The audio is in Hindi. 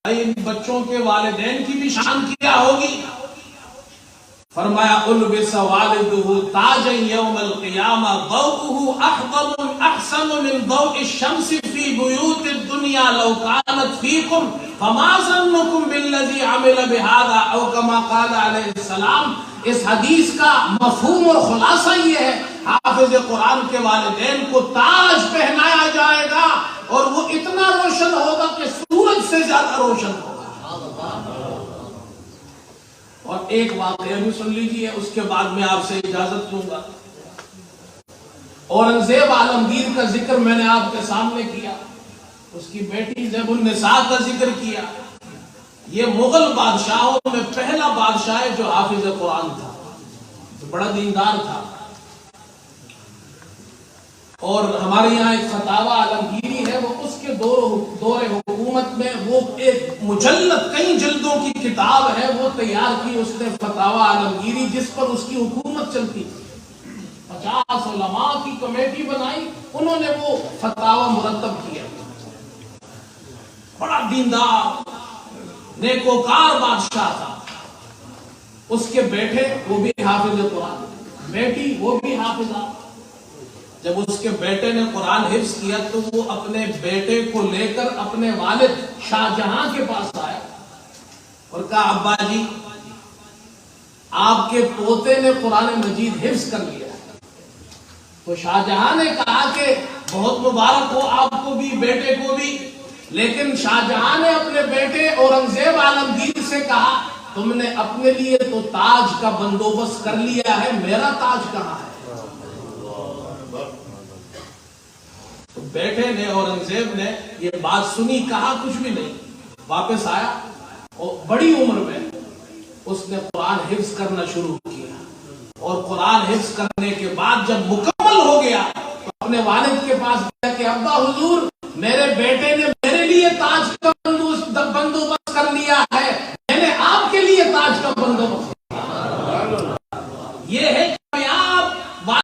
इन बच्चों के वालिदैन की भी शान क्या होगी। फरमाया उलबिस वालिदुहु ताजन यौमल क़ियामा दौउहु अफ़ज़लु अहसनु मिन दौइ शम्सि फी बुयूतिद दुनिया लौ कानत फीकुम फमा ज़न्नुकुम बिल्लज़ी अमिला बिहाज़ा औ कमा क़ाल अलैहिस्सलाम। इस हदीस का मफ़हूम और खुलासा ये है, हाफ़िज़ कुरान के वालिदैन को ताज पहनाया जाएगा और वो इतना रोशन होगा कि सूरज से ज्यादा रोशन होगा। और एक वाक़या भी सुन लीजिए, उसके बाद मैं आपसे इजाजत लूंगा। औरंगजेब आलमगीर का जिक्र मैंने आपके सामने किया, उसकी बेटी ज़ैबुन्निसा का जिक्र किया। ये मुगल बादशाहों में पहला बादशाह है जो हाफिज कुरान था, जो बड़ा दीनदार था। और हमारे यहाँ एक फतावा आलमगीरी है, वो उसके दौरे हुकूमत में वो एक मुजल्लद कई जल्दों की किताब है, वो तैयार की उसने फतावा आलमगीरी, जिस पर उसकी हुकूमत चलती थी। 50 उलमा की कमेटी बनाई, उन्होंने वो फतावा मुरतब किया। बड़ा दीनदार नेकोकार बादशाह था। उसके बेटे वो भी हाफिज कुरान, बेटी वो भी हाफिजा। जब उसके बेटे ने कुरान हिफ्ज किया तो वो अपने बेटे को लेकर अपने वालिद शाहजहां के पास आया और कहा, अब्बा जी आपके पोते ने कुरान मजीद हिफ्ज कर लिया। तो शाहजहां ने कहा कि बहुत मुबारक हो आपको भी, बेटे को भी। लेकिन शाहजहां ने अपने बेटे औरंगजेब आलमगीर से कहा, तुमने अपने लिए तो ताज का बंदोबस्त कर लिया है, मेरा ताज कहां है। तो बेटे ने, औरंगजेब ने ये बात सुनी, कहा कुछ भी नहीं, वापस आया और बड़ी उम्र में उसने कुरान हिफ्ज करना शुरू किया। और कुरान हिफ्ज करने के बाद जब मुकम्मल हो गया तो अपने वालिद के पास गया कि अब्बा हुजूर, मेरे बेटे ने मेरे लिए ताज का